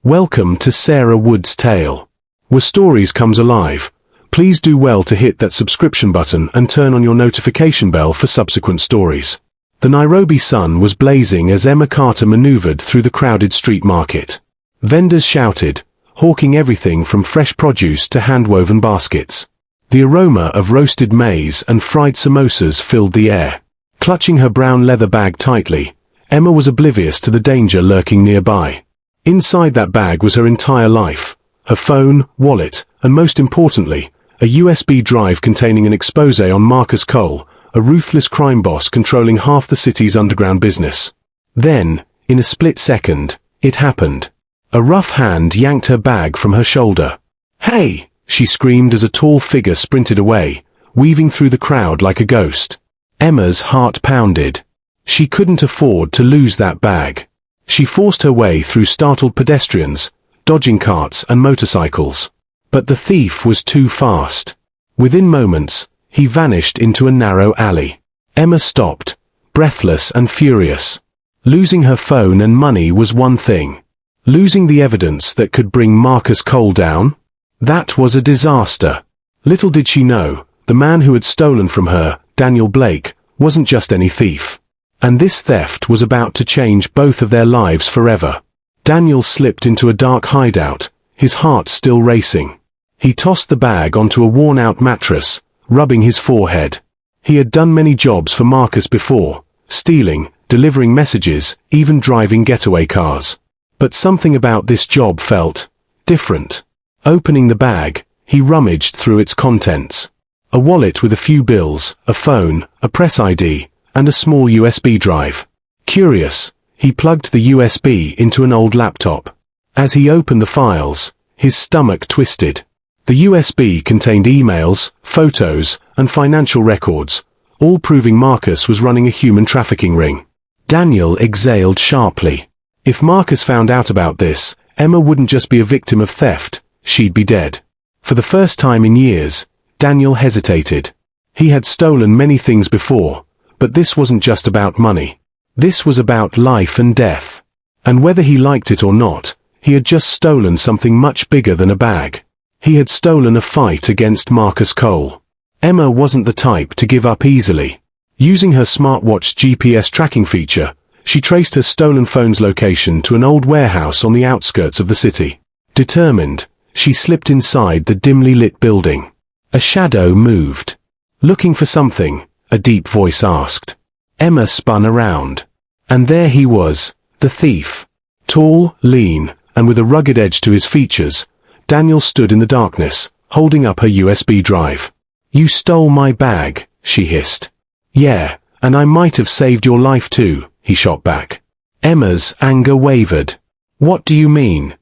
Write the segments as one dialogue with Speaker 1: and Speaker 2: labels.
Speaker 1: Welcome to Sarah Wood's Tale, where stories comes alive. Please do well to hit that subscription button and turn on your notification bell for subsequent stories. The Nairobi sun was blazing as Emma Carter maneuvered through the crowded street market. Vendors shouted, hawking everything from fresh produce to hand-woven baskets. The aroma of roasted maize and fried samosas filled the air. Clutching her brown leather bag tightly, Emma was oblivious to the danger lurking nearby. Inside that bag was her entire life, her phone, wallet, and most importantly, a USB drive containing an expose on Marcus Cole, a ruthless crime boss controlling half the city's underground business. Then, in a split second, it happened. A rough hand yanked her bag from her shoulder. "Hey!" she screamed as a tall figure sprinted away, weaving through the crowd like a ghost. Emma's heart pounded. She couldn't afford to lose that bag. She forced her way through startled pedestrians, dodging carts and motorcycles. But the thief was too fast. Within moments, he vanished into a narrow alley. Emma stopped, breathless and furious. Losing her phone and money was one thing. Losing the evidence that could bring Marcus Cole down? That was a disaster. Little did she know, the man who had stolen from her, Daniel Blake, wasn't just any thief. And this theft was about to change both of their lives forever. Daniel slipped into a dark hideout, his heart still racing. He tossed the bag onto a worn-out mattress, rubbing his forehead. He had done many jobs for Marcus before, stealing, delivering messages, even driving getaway cars. But something about this job felt different. Opening the bag, he rummaged through its contents. A wallet with a few bills, a phone, a press ID, and a small USB drive. Curious, he plugged the USB into an old laptop. As he opened the files, his stomach twisted. The USB contained emails, photos, and financial records, all proving Marcus was running a human trafficking ring. Daniel exhaled sharply. If Marcus found out about this, Emma wouldn't just be a victim of theft, she'd be dead. For the first time in years, Daniel hesitated. He had stolen many things before, but this wasn't just about money. This was about life and death. And whether he liked it or not, he had just stolen something much bigger than a bag. He had stolen a fight against Marcus Cole. Emma wasn't the type to give up easily. Using her smartwatch GPS tracking feature, she traced her stolen phone's location to an old warehouse on the outskirts of the city. Determined, she slipped inside the dimly lit building. A shadow moved. Looking for something, a deep voice asked. Emma spun around. And there he was, the thief. Tall, lean, and with a rugged edge to his features, Daniel stood in the darkness, holding up her USB drive. "You stole my bag," she hissed. "Yeah, and I might have saved your life too," he shot back. Emma's anger wavered. "What do you mean?"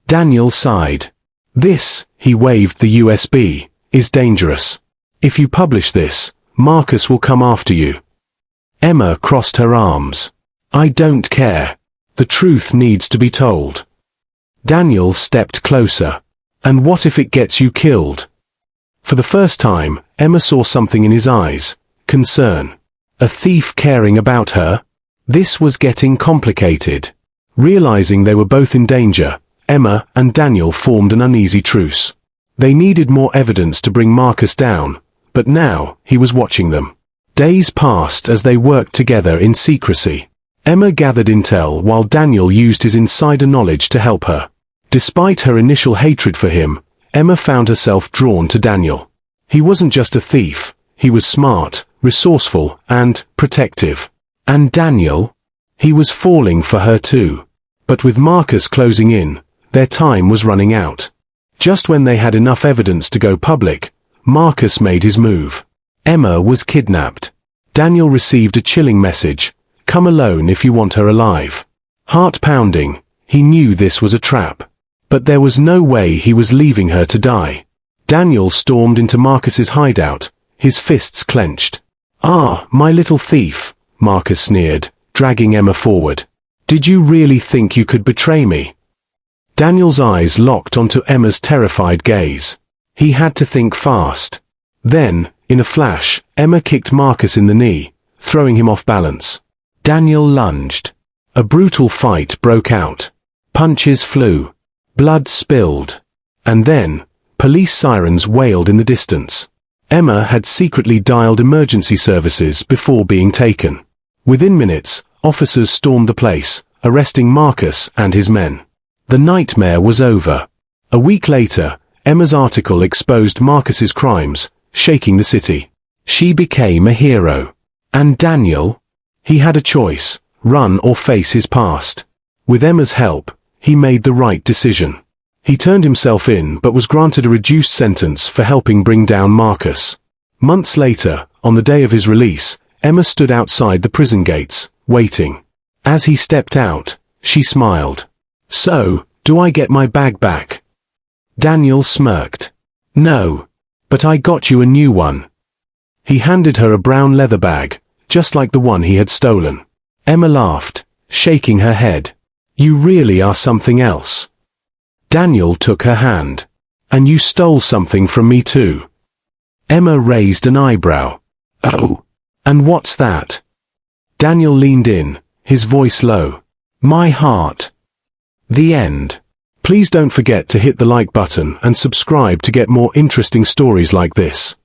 Speaker 1: Daniel sighed. "This," he waved the USB, "is dangerous. If you publish this, Marcus will come after you." Emma crossed her arms. "I don't care. The truth needs to be told." Daniel stepped closer. "And what if it gets you killed?" For the first time, Emma saw something in his eyes. Concern. A thief caring about her? This was getting complicated. Realizing they were both in danger, Emma and Daniel formed an uneasy truce. They needed more evidence to bring Marcus down, but now he was watching them. Days passed as they worked together in secrecy. Emma gathered intel while Daniel used his insider knowledge to help her. Despite her initial hatred for him, Emma found herself drawn to Daniel. He wasn't just a thief, he was smart, resourceful, and protective. And Daniel? He was falling for her too. But with Marcus closing in, their time was running out. Just when they had enough evidence to go public, Marcus made his move. Emma was kidnapped. Daniel received a chilling message: "Come alone if you want her alive." Heart pounding, he knew this was a trap. But there was no way he was leaving her to die. Daniel stormed into Marcus's hideout, his fists clenched. "Ah, my little thief," Marcus sneered, dragging Emma forward. "Did you really think you could betray me?" Daniel's eyes locked onto Emma's terrified gaze. He had to think fast. Then, in a flash, Emma kicked Marcus in the knee, throwing him off balance. Daniel lunged. A brutal fight broke out. Punches flew. Blood spilled. And then, police sirens wailed in the distance. Emma had secretly dialed emergency services before being taken. Within minutes, officers stormed the place, arresting Marcus and his men. The nightmare was over. A week later, Emma's article exposed Marcus's crimes, shaking the city. She became a hero. And Daniel? He had a choice, run or face his past. With Emma's help, he made the right decision. He turned himself in but was granted a reduced sentence for helping bring down Marcus. Months later, on the day of his release, Emma stood outside the prison gates, waiting. As he stepped out, she smiled. "So, do I get my bag back?" Daniel smirked. "No. But I got you a new one." He handed her a brown leather bag, just like the one he had stolen. Emma laughed, shaking her head. "You really are something else." Daniel took her hand. "And you stole something from me too." Emma raised an eyebrow. "Oh, and what's that?" Daniel leaned in, his voice low. "My heart." The end. Please don't forget to hit the like button and subscribe to get more interesting stories like this.